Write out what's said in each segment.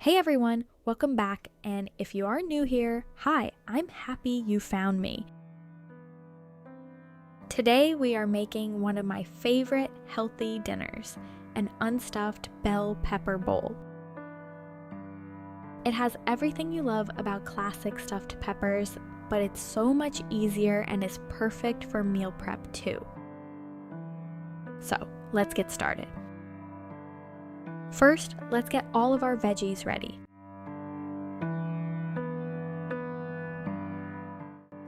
Hey everyone, welcome back, and if you are new here, hi, I'm happy you found me. Today we are making one of my favorite healthy dinners, an unstuffed bell pepper bowl. It has everything you love about classic stuffed peppers, but it's so much easier and is perfect for meal prep too. So, let's get started. First, let's get all of our veggies ready.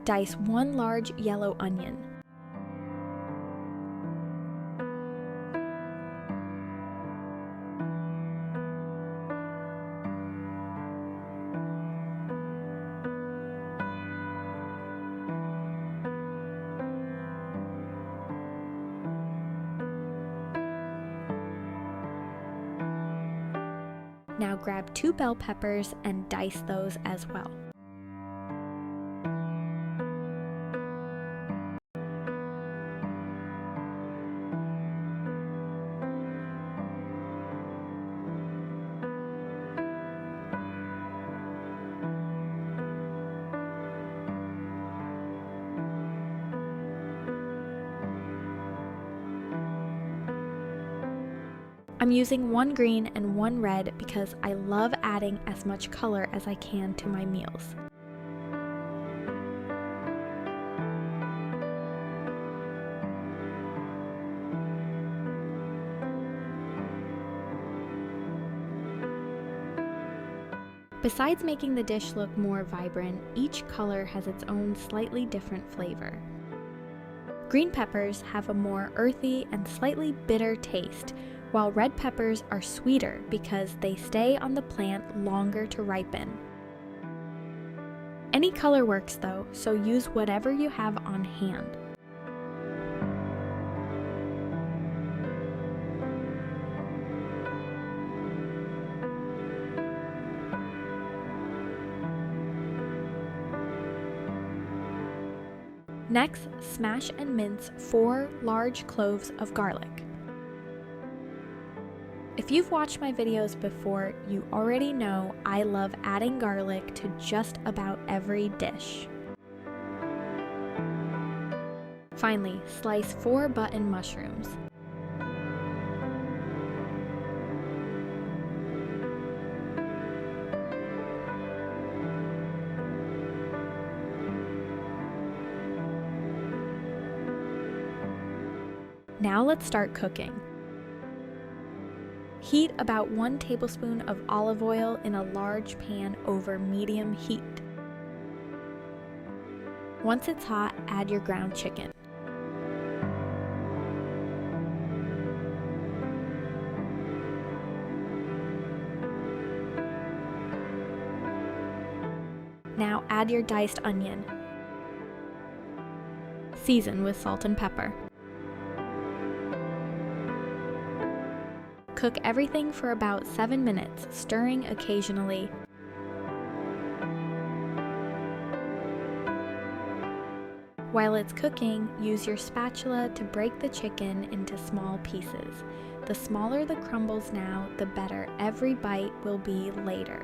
Dice one large yellow onion. Now grab 2 bell peppers and dice those as well. I'm using 1 green and 1 red because I love adding as much color as I can to my meals. Besides making the dish look more vibrant, each color has its own slightly different flavor. Green peppers have a more earthy and slightly bitter taste, while red peppers are sweeter because they stay on the plant longer to ripen. Any color works though, so use whatever you have on hand. Next, smash and mince 4 large cloves of garlic. If you've watched my videos before, you already know I love adding garlic to just about every dish. Finally, slice 4 button mushrooms. Now let's start cooking. Heat about 1 tablespoon of olive oil in a large pan over medium heat. Once it's hot, add your ground chicken. Now add your diced onion. Season with salt and pepper. Cook everything for about 7 minutes, stirring occasionally. While it's cooking, use your spatula to break the chicken into small pieces. The smaller the crumbles now, the better every bite will be later.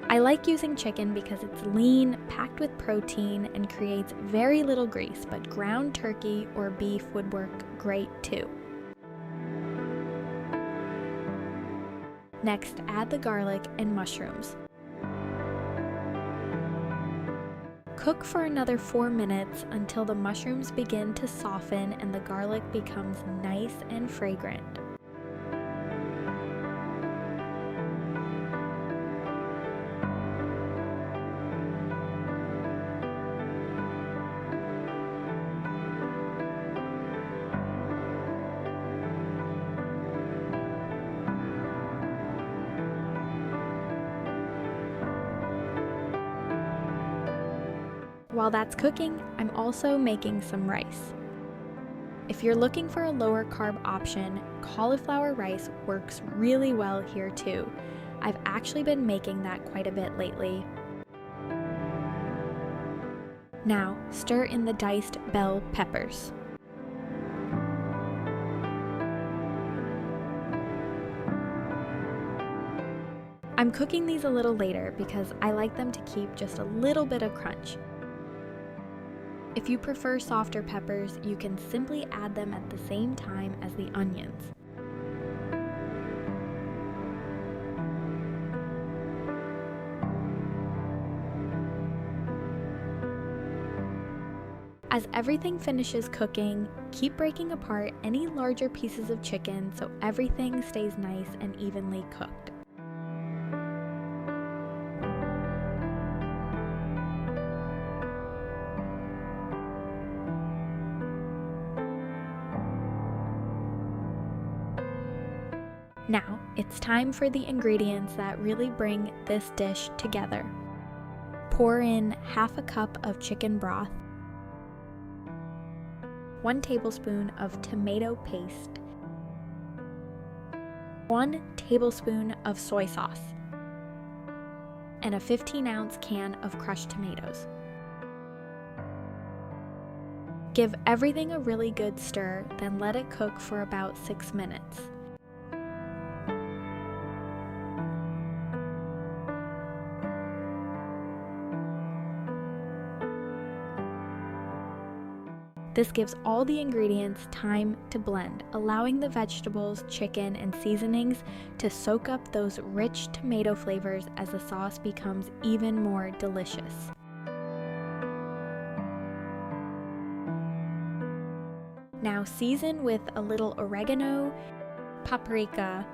I like using chicken because it's lean, packed with protein, and creates very little grease, but ground turkey or beef would work great too. Next, add the garlic and mushrooms. Cook for another 4 minutes until the mushrooms begin to soften and the garlic becomes nice and fragrant. While that's cooking, I'm also making some rice. If you're looking for a lower carb option, cauliflower rice works really well here too. I've actually been making that quite a bit lately. Now, stir in the diced bell peppers. I'm cooking these a little later because I like them to keep just a little bit of crunch. If you prefer softer peppers, you can simply add them at the same time as the onions. As everything finishes cooking, keep breaking apart any larger pieces of chicken so everything stays nice and evenly cooked. Now, it's time for the ingredients that really bring this dish together. Pour in half a cup of chicken broth, 1 tablespoon of tomato paste, 1 tablespoon of soy sauce, and a 15-ounce can of crushed tomatoes. Give everything a really good stir, then let it cook for about 6 minutes. This gives all the ingredients time to blend, allowing the vegetables, chicken, and seasonings to soak up those rich tomato flavors as the sauce becomes even more delicious. Now season with a little oregano, paprika,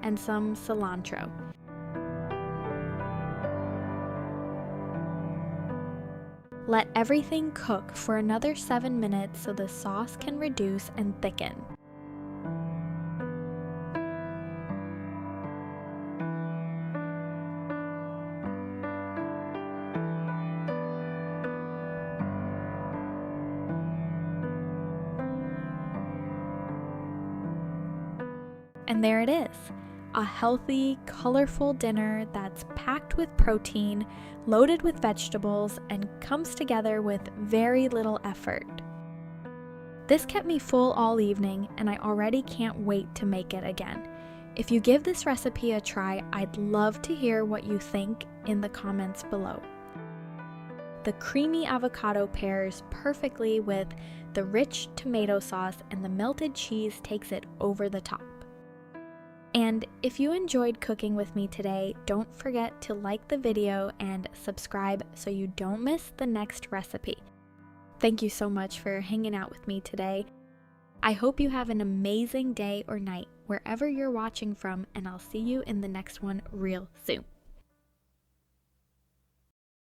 and some cilantro. Let everything cook for another 7 minutes so the sauce can reduce and thicken. And there it is, a healthy, colorful dinner that's packed with protein, loaded with vegetables, and comes together with very little effort. This kept me full all evening, and I already can't wait to make it again. If you give this recipe a try, I'd love to hear what you think in the comments below. The creamy avocado pairs perfectly with the rich tomato sauce, and the melted cheese takes it over the top. And if you enjoyed cooking with me today, don't forget to like the video and subscribe so you don't miss the next recipe. Thank you so much for hanging out with me today. I hope you have an amazing day or night wherever you're watching from, and I'll see you in the next one real soon.